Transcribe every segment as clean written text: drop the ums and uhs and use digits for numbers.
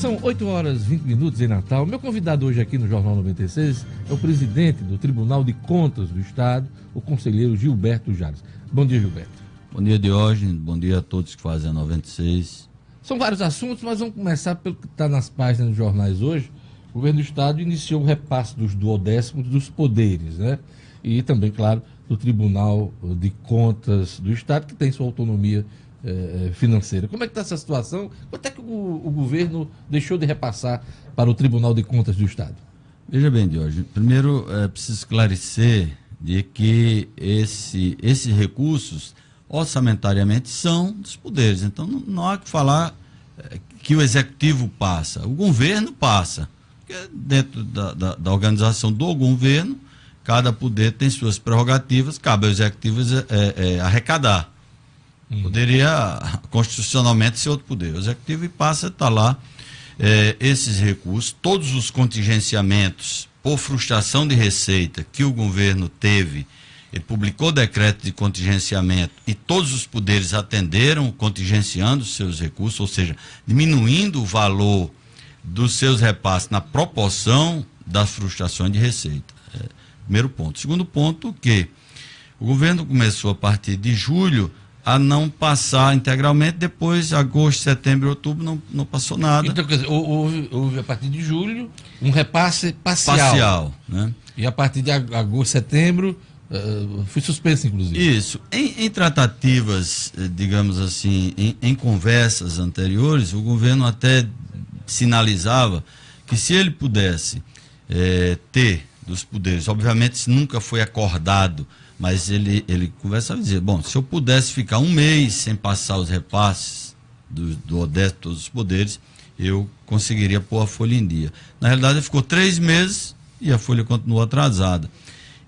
São 8h20 em Natal. Meu convidado hoje aqui no Jornal 96 é o presidente do Tribunal de Contas do Estado, o conselheiro Gilberto Jales. Bom dia, Gilberto. Bom dia, Diógenes. Bom dia a todos que fazem a 96. São vários assuntos, mas vamos começar pelo que está nas páginas dos jornais hoje. O governo do Estado iniciou o repasse dos duodécimos dos poderes, né? E também, claro, do Tribunal de Contas do Estado, que tem sua autonomia financeira. Como é que está essa situação? Quanto é que o governo deixou de repassar para o Tribunal de Contas do Estado? Veja bem, Diógenes, primeiro é preciso esclarecer de que esses recursos orçamentariamente são dos poderes. Então não há que falar que o executivo passa, o governo passa. Porque dentro da organização do governo, cada poder tem suas prerrogativas, cabe ao executivo arrecadar. Poderia constitucionalmente ser outro poder. O executivo passa a estar lá esses recursos, todos os contingenciamentos por frustração de receita que o governo teve. Ele publicou decreto de contingenciamento e todos os poderes atenderam contingenciando seus recursos, ou seja, diminuindo o valor dos seus repasses na proporção das frustrações de receita. Primeiro ponto. Segundo ponto, que o governo começou a partir de julho a não passar integralmente, depois agosto, setembro e outubro não passou nada. Então, quer dizer, houve a partir de julho um repasse parcial. Parcial, né? E a partir de agosto, setembro, foi suspenso, inclusive. Isso. Em tratativas, digamos assim, em conversas anteriores, o governo até sinalizava que se ele pudesse ter dos poderes, obviamente isso nunca foi acordado, mas ele conversava e dizia, bom, se eu pudesse ficar um mês sem passar os repasses do ODES, todos os poderes, eu conseguiria pôr a folha em dia. Na realidade, ele ficou 3 meses e a folha continuou atrasada.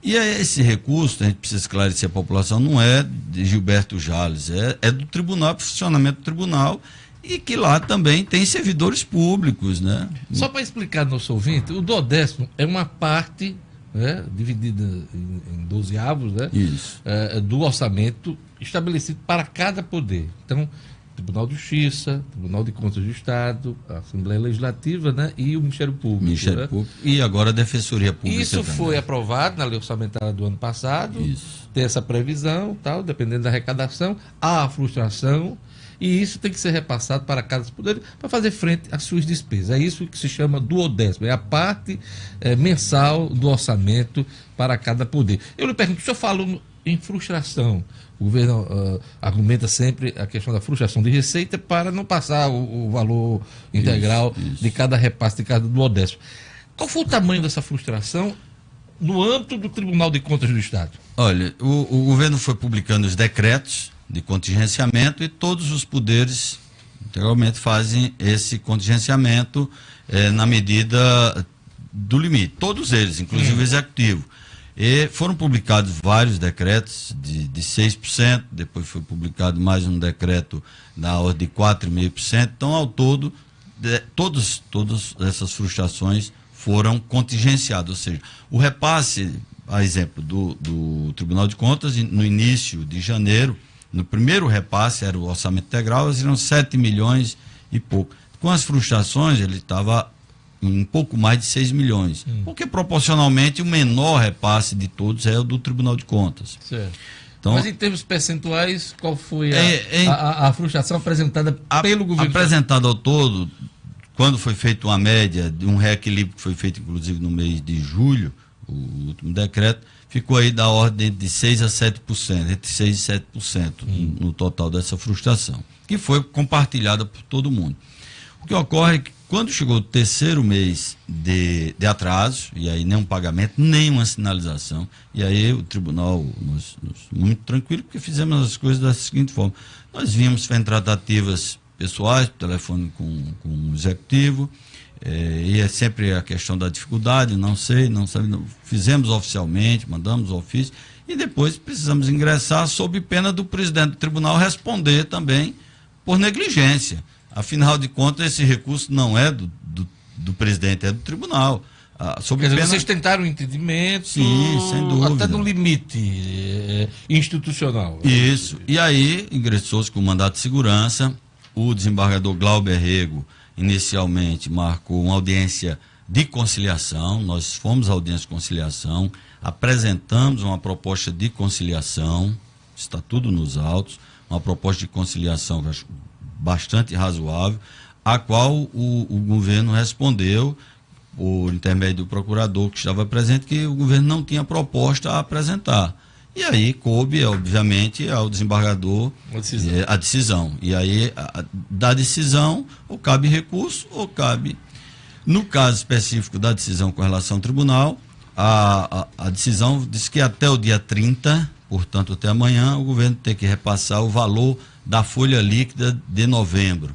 E esse recurso, a gente precisa esclarecer a população, não é de Gilberto Jales, é do tribunal, funcionamento do tribunal, e que lá também tem servidores públicos, né? Só para explicar ao nosso ouvinte, o duodécimo é uma parte, né, dividida em 12 avos, né? Isso. Do orçamento estabelecido para cada poder. Então, Tribunal de Justiça, Tribunal de Contas do Estado, a Assembleia Legislativa, né, e o Ministério Público. Ministério Público e agora a Defensoria Pública. Isso também foi aprovado na lei orçamentária do ano passado. Isso. Tem essa previsão, tal, dependendo da arrecadação, há a frustração, e isso tem que ser repassado para cada poder para fazer frente às suas despesas. É isso que se chama duodécimo, é a parte mensal do orçamento para cada poder. Eu lhe pergunto, o senhor falou em frustração. O governo argumenta sempre a questão da frustração de receita para não passar o valor integral de cada repasse, de cada duodécimo. Qual foi o tamanho dessa frustração no âmbito do Tribunal de Contas do Estado? Olha, o governo foi publicando os decretos de contingenciamento e todos os poderes integralmente fazem esse contingenciamento na medida do limite. Todos eles, inclusive o Executivo. E foram publicados vários decretos de 6%, depois foi publicado mais um decreto na ordem de 4,5%. Então, ao todo, todas essas frustrações foram contingenciadas. Ou seja, o repasse, a exemplo do Tribunal de Contas, no início de janeiro, no primeiro repasse, era o orçamento integral, eram 7 milhões e pouco. Com as frustrações, ele estava um pouco mais de 6 milhões. Porque proporcionalmente o menor repasse de todos é o do Tribunal de Contas. Certo. Então, mas em termos percentuais, qual foi a frustração apresentada pelo governo? Apresentada ao todo, quando foi feita uma média de um reequilíbrio que foi feito inclusive no mês de julho, o último decreto, ficou aí da ordem de 6% a 7%, entre 6% e 7% no total dessa frustração, que foi compartilhada por todo mundo. O que ocorre é que quando chegou o terceiro mês de atraso, e aí nenhum pagamento, nenhuma sinalização, e aí o tribunal, muito tranquilo, porque fizemos as coisas da seguinte forma: nós vínhamos fazendo tratativas pessoais, por telefone com o executivo, e é sempre a questão da dificuldade, não sei, fizemos oficialmente, mandamos o ofício, e depois precisamos ingressar sob pena do presidente do tribunal responder também por negligência. Afinal de contas, esse recurso não é do presidente, é do tribunal. Quer dizer, vocês tentaram um entendimento, sim, sem dúvida, até no limite institucional. Isso. E aí ingressou-se com o mandato de segurança, o desembargador Glauber Rego inicialmente marcou uma audiência de conciliação, nós fomos à audiência de conciliação, apresentamos uma proposta de conciliação, está tudo nos autos, uma proposta de conciliação que eu acho bastante razoável, a qual o governo respondeu, por intermédio do procurador que estava presente, que o governo não tinha proposta a apresentar. E aí coube, obviamente, ao desembargador a decisão. E aí, da decisão, ou cabe recurso, ou cabe... No caso específico da decisão com relação ao tribunal, a decisão diz que até o dia 30, portanto até amanhã, o governo tem que repassar o valor da folha líquida de novembro.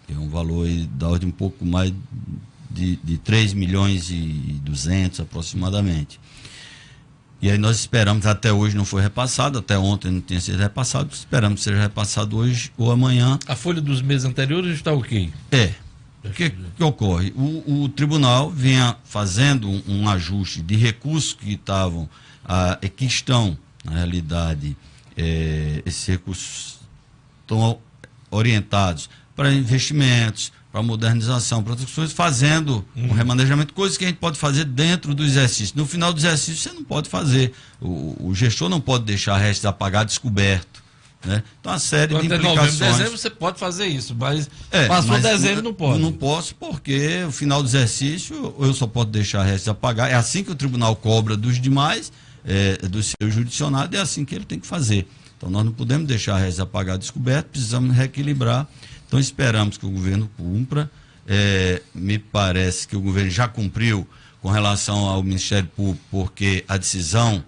Que é um valor aí da ordem um pouco mais de 3 milhões e 200 aproximadamente. E aí nós esperamos, até hoje não foi repassado, até ontem não tinha sido repassado, esperamos que seja repassado hoje ou amanhã. A folha dos meses anteriores está ok? O que ocorre? O tribunal vinha fazendo um ajuste de recursos que que estão, na realidade, esses recursos estão orientados para investimentos, para modernização, para outras coisas, fazendo um remanejamento, coisas que a gente pode fazer dentro do exercício. No final do exercício você não pode fazer, o gestor não pode deixar restos a pagar descoberto. Né? Então, uma série de implicações. Novembro, dezembro você pode fazer isso, mas passou dezembro não pode. Não posso porque o final do exercício eu só posso deixar restos a pagar. É assim que o tribunal cobra dos demais, do seu jurisdicionado, é assim que ele tem que fazer. Então nós não podemos deixar restos a pagar descoberto, precisamos reequilibrar. Então esperamos que o governo cumpra. Me parece que o governo já cumpriu com relação ao Ministério Público, porque a decisão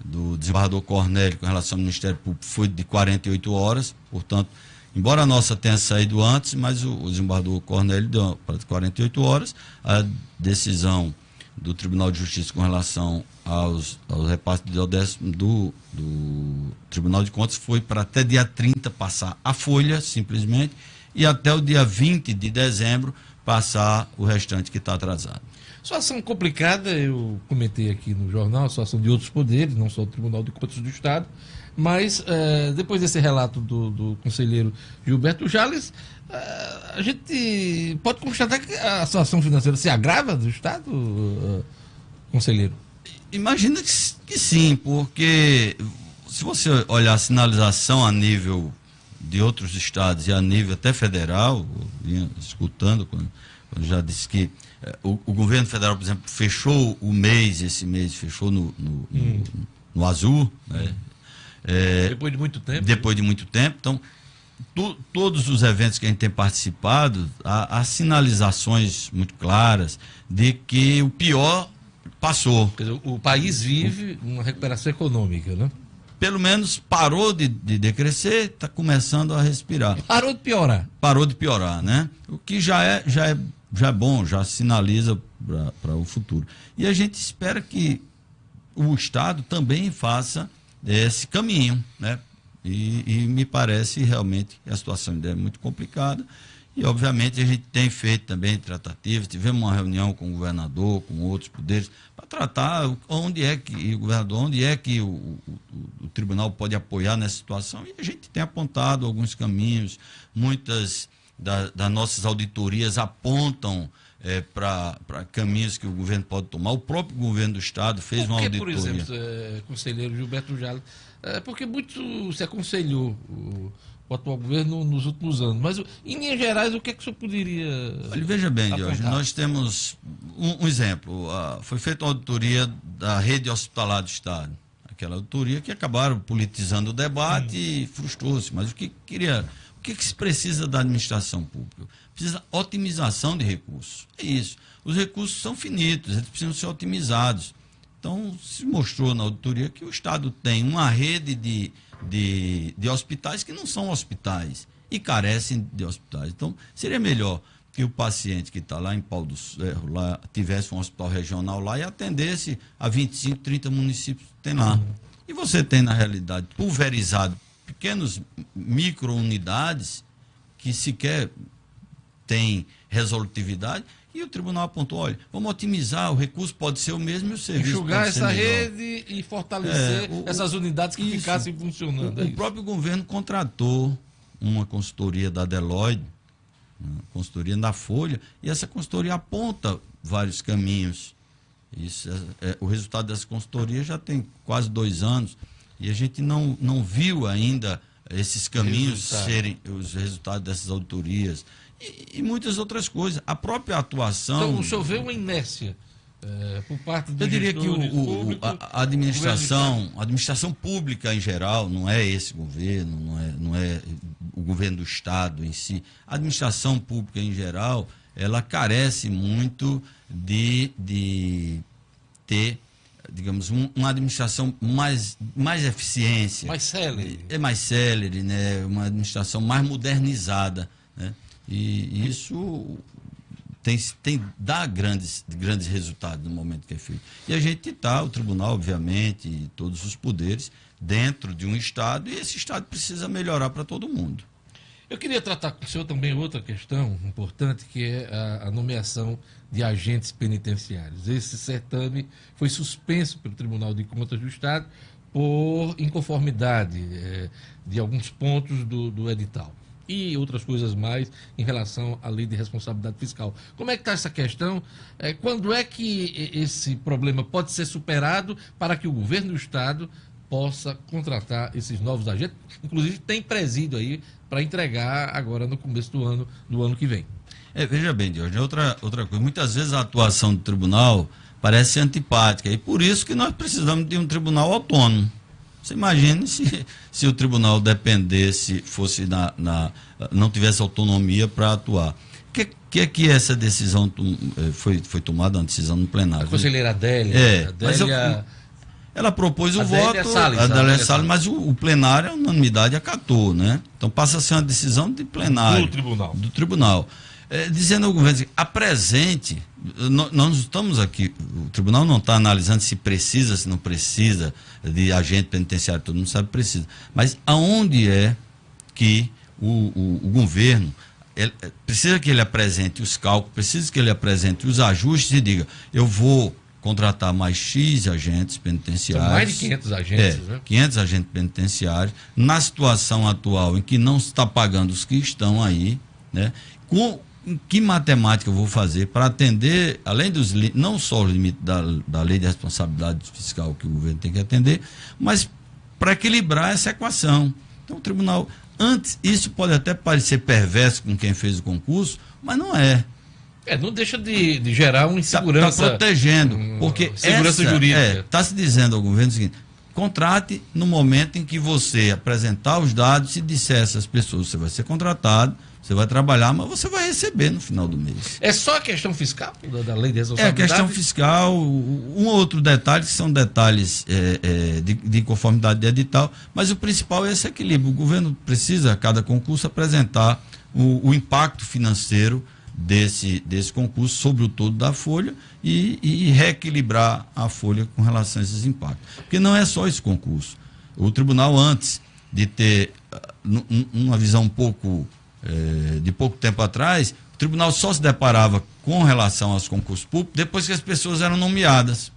do desembargador Cornélio com relação ao Ministério Público foi de 48 horas, portanto, embora a nossa tenha saído antes, mas o desembargador Cornélio deu para 48 horas, a decisão do Tribunal de Justiça com relação aos repasses do Tribunal de Contas foi para até dia 30 passar a folha, simplesmente, e até o dia 20 de dezembro passar o restante que está atrasado. Situação complicada, eu comentei aqui no jornal, a situação de outros poderes, não só o Tribunal de Contas do Estado, mas depois desse relato do conselheiro Gilberto Jales, a gente pode constatar que a situação financeira se agrava do Estado, conselheiro? Imagina que sim, porque se você olhar a sinalização a nível de outros estados e a nível até federal, eu vinha escutando quando já disse que o governo federal, por exemplo, fechou esse mês fechou no azul, né? Depois de muito tempo. Depois de muito tempo. Então, todos os eventos que a gente tem participado, há sinalizações muito claras de que o pior passou. Quer dizer, o país vive uma recuperação econômica, né? Pelo menos parou de decrescer, está começando a respirar. Parou de piorar. Parou de piorar, né? O que já é bom, já sinaliza para o futuro. E a gente espera que o Estado também faça esse caminho, né? E me parece realmente que a situação ainda é muito complicada. E, obviamente, a gente tem feito também tratativas, tivemos uma reunião com o governador, com outros poderes, para tratar onde é que o tribunal pode apoiar nessa situação. E a gente tem apontado alguns caminhos, muitas das nossas auditorias apontam para caminhos que o governo pode tomar. O próprio governo do Estado fez uma auditoria. Por exemplo, conselheiro Gilberto Jales, porque muito se aconselhou o atual governo nos últimos anos, mas em linhas gerais o que é que o senhor poderia... Olha, veja bem, Jorge, nós temos um exemplo, foi feita uma auditoria da rede hospitalar do Estado, aquela auditoria que acabaram politizando o debate e frustrou-se, mas o que se precisa da administração pública? Precisa otimização de recursos. É isso. Os recursos são finitos, eles precisam ser otimizados. Então, se mostrou na auditoria que o Estado tem uma rede de hospitais que não são hospitais e carecem de hospitais. Então, seria melhor que o paciente que está lá em Pau do Ferro, lá, tivesse um hospital regional lá e atendesse a 25, 30 municípios que tem lá. E você tem, na realidade, pulverizado pequenos micro-unidades que sequer têm resolutividade, e o tribunal apontou, olha, vamos otimizar, o recurso pode ser o mesmo e o serviço enxugar pode ser essa melhor. Rede e fortalecer essas unidades que ficassem funcionando. O próprio governo contratou uma consultoria da Deloitte, consultoria da Folha, e essa consultoria aponta vários caminhos. Isso o resultado dessa consultoria já tem quase 2 anos, e a gente não viu ainda esses caminhos serem os resultados dessas auditorias e muitas outras coisas. A própria atuação... Então, o senhor vê uma inércia por parte dos gestores públicos? Eu diria que a administração pública em geral, não é esse governo, não é o governo do Estado em si. A administração pública em geral, ela carece muito de ter, digamos, uma administração mais eficiência. Mais célere. É mais célere, né? Uma administração mais modernizada, né? E isso dá grandes resultados no momento que é feito. E a gente está, o tribunal, obviamente, e todos os poderes, dentro de um Estado, e esse Estado precisa melhorar para todo mundo. Eu queria tratar com o senhor também outra questão importante, que é a nomeação de agentes penitenciários. Esse certame foi suspenso pelo Tribunal de Contas do Estado por inconformidade de alguns pontos do edital. E outras coisas mais em relação à lei de responsabilidade fiscal. Como é que está essa questão? Quando é que esse problema pode ser superado para que o governo do Estado possa contratar esses novos agentes? Inclusive tem presídio aí para entregar agora no começo do ano que vem. Veja bem, Jorge, outra coisa. Muitas vezes a atuação do tribunal parece antipática, e por isso que nós precisamos de um tribunal autônomo. Você imagine se o tribunal dependesse, fosse não tivesse autonomia para atuar. Que é que essa decisão foi tomada, uma decisão no plenário? A conselheira Adélia. Ela propôs o voto, a Adélia Salles, mas o plenário, a unanimidade, acatou, né? Então passa a ser uma decisão de plenário. Do tribunal. Dizendo ao governo, apresente, nós estamos aqui, o tribunal não está analisando se precisa, se não precisa de agente penitenciário, todo mundo sabe que precisa, mas aonde é que o governo precisa que ele apresente os cálculos, precisa que ele apresente os ajustes e diga, eu vou contratar mais X agentes penitenciários. São mais de 500 agentes, né? 500 agentes penitenciários, na situação atual em que não se está pagando os que estão aí, né? Que matemática eu vou fazer para atender, além dos não só o limite da lei de responsabilidade fiscal que o governo tem que atender, mas para equilibrar essa equação. Então o tribunal, antes, isso pode até parecer perverso com quem fez o concurso, mas não é. Não deixa de gerar uma insegurança. Está protegendo, porque segurança jurídica. Está se dizendo ao governo o seguinte, contrate no momento em que você apresentar os dados e disser a essas pessoas, você vai ser contratado, você vai trabalhar, mas você vai receber no final do mês. É só a questão fiscal da lei de responsabilidade? É a questão fiscal, um outro detalhe, que são detalhes de conformidade de edital, mas o principal é esse equilíbrio. O governo precisa, a cada concurso, apresentar o impacto financeiro desse concurso sobre o todo da folha e reequilibrar a folha com relação a esses impactos. Porque não é só esse concurso. O tribunal, antes de ter uma visão de pouco tempo atrás, o tribunal só se deparava com relação aos concursos públicos depois que as pessoas eram nomeadas.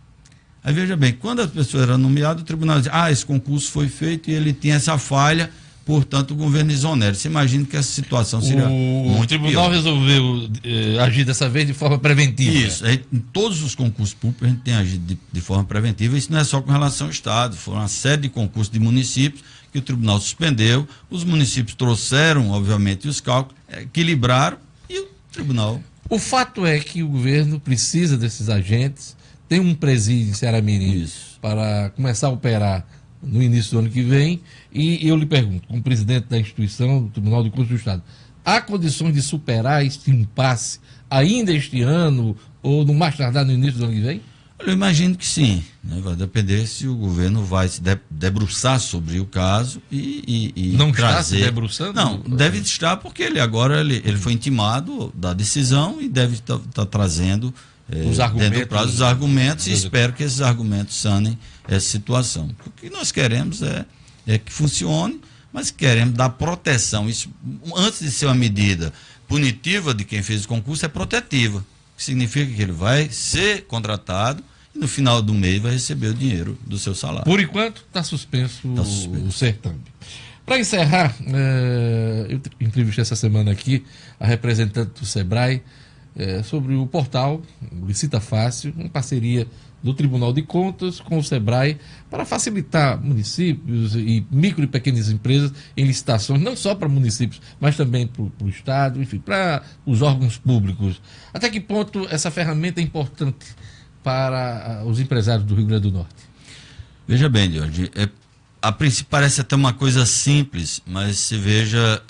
Aí veja bem, quando as pessoas eram nomeadas, o tribunal dizia, esse concurso foi feito e ele tinha essa falha, portanto o governo exonera. Você imagina que essa situação seria muito O tribunal pior. Resolveu agir dessa vez de forma preventiva. Isso, em todos os concursos públicos a gente tem agido de forma preventiva. Isso não é só com relação ao Estado, foram uma série de concursos de municípios que o tribunal suspendeu, os municípios trouxeram, obviamente, os cálculos, equilibraram e o tribunal... O fato é que o governo precisa desses agentes, tem um presídio em Ceará-Mirim para começar a operar no início do ano que vem, e eu lhe pergunto, como presidente da instituição, do Tribunal de Contas do Estado, há condições de superar este impasse ainda este ano ou no mais tardar no início do ano que vem? Eu imagino que sim, né? Vai depender se o governo vai se debruçar sobre o caso e não trazer... está se debruçando? Não, deve estar porque ele agora ele foi intimado da decisão e deve estar trazendo dentro do prazo os argumentos e espero que esses argumentos sanem essa situação. O que nós queremos é que funcione, mas queremos dar proteção. Isso, antes de ser uma medida punitiva de quem fez o concurso, é protetiva. Que significa que ele vai ser contratado e no final do mês vai receber o dinheiro do seu salário. Por enquanto, está suspenso o certame. Para encerrar, eu entrevistei essa semana aqui a representante do SEBRAE sobre o portal Licita Fácil, uma parceria do Tribunal de Contas com o SEBRAE para facilitar municípios e micro e pequenas empresas em licitações, não só para municípios, mas também para o Estado, enfim, para os órgãos públicos. Até que ponto essa ferramenta é importante para os empresários do Rio Grande do Norte? Veja bem, Jorge, a princípio parece até uma coisa simples, mas se veja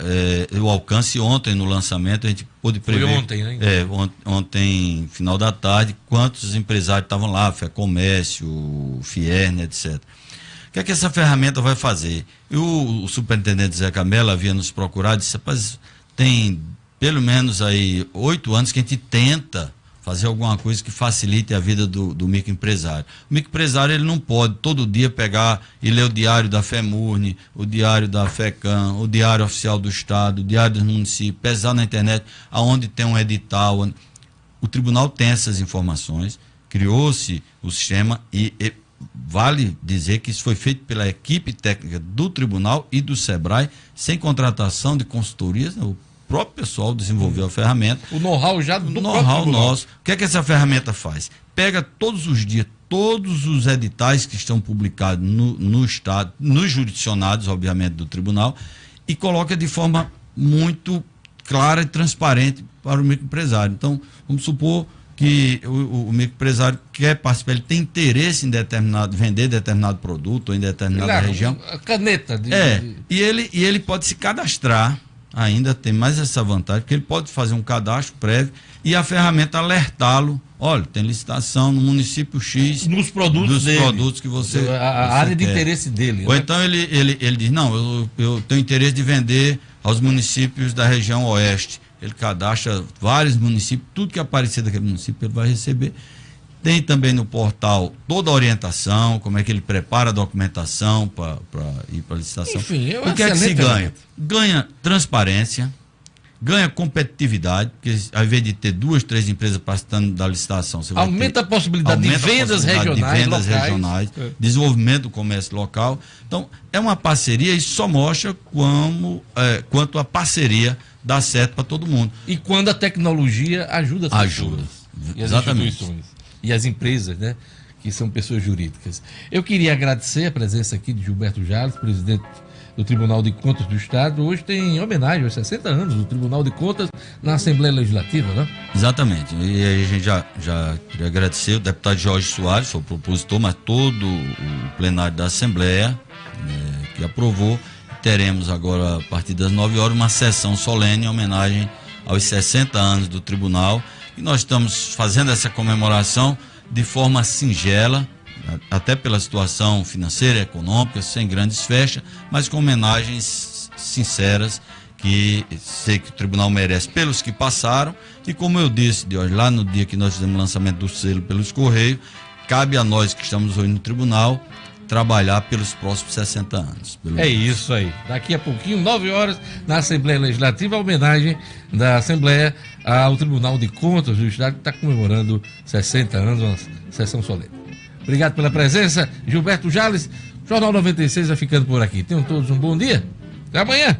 o alcance. Ontem no lançamento a gente pôde prever. Foi ontem, né? Ontem, final da tarde, quantos empresários estavam lá, FEComércio, Fierne, etc. O que é que essa ferramenta vai fazer? O superintendente Zé Camela havia nos procurado e disse: rapaz, tem pelo menos aí 8 anos que a gente tenta fazer alguma coisa que facilite a vida do microempresário. O microempresário, ele não pode todo dia pegar e ler o diário da FEMURNE, o diário da FECAM, o diário oficial do Estado, o diário dos municípios, pesar na internet aonde tem um edital. O tribunal tem essas informações, criou-se o sistema e vale dizer que isso foi feito pela equipe técnica do tribunal e do SEBRAE, sem contratação de consultorias. O próprio pessoal desenvolveu a ferramenta. O know-how já do know-how nosso. O que é que essa ferramenta faz? Pega todos os dias, todos os editais que estão publicados no Estado, nos jurisdicionados, obviamente, do tribunal, e coloca de forma muito clara e transparente para o microempresário. Então, vamos supor que o microempresário quer participar, ele tem interesse em vender determinado produto ou em determinada região. A caneta. E ele pode se cadastrar. Ainda tem mais essa vantagem, porque ele pode fazer um cadastro prévio e a ferramenta alertá-lo: olha, tem licitação no município X nos produtos dele, produtos que você a área de interesse dele. Ou né? então ele diz: não, eu tenho interesse de vender aos municípios da região oeste. Ele cadastra vários municípios, tudo que aparecer daquele município ele vai receber. Tem também no portal toda a orientação, como é que ele prepara a documentação para ir para a licitação. Enfim, o que é que se ganha? Ganha transparência, ganha competitividade, porque ao invés de ter 2, 3 empresas participando da licitação, você vai aumenta a possibilidade de vendas regionais, desenvolvimento do comércio local. Então, é uma parceria e só mostra quanto a parceria dá certo para todo mundo. E quando a tecnologia ajuda as pessoas. E as instituições. E as empresas, né, que são pessoas jurídicas. Eu queria agradecer a presença aqui de Gilberto Jales, presidente do Tribunal de Contas do Estado. Hoje tem homenagem aos 60 anos do Tribunal de Contas na Assembleia Legislativa, né? Exatamente. E aí a gente já queria agradecer o deputado Jorge Soares, foi o propositor, mas todo o plenário da Assembleia que aprovou. Teremos agora, a partir das 9 horas, uma sessão solene em homenagem aos 60 anos do Tribunal. E nós estamos fazendo essa comemoração de forma singela, até pela situação financeira e econômica, sem grandes festas, mas com homenagens sinceras que sei que o tribunal merece pelos que passaram. E como eu disse, Deus, lá no dia que nós fizemos o lançamento do selo pelos Correios, cabe a nós que estamos hoje no tribunal trabalhar pelos próximos 60 anos. Isso aí. Daqui a pouquinho, 9 horas, na Assembleia Legislativa, a homenagem da Assembleia ao Tribunal de Contas do Estado, que está comemorando 60 anos, uma sessão solene. Obrigado pela presença, Gilberto Jales. Jornal 96 vai ficando por aqui. Tenham todos um bom dia. Até amanhã.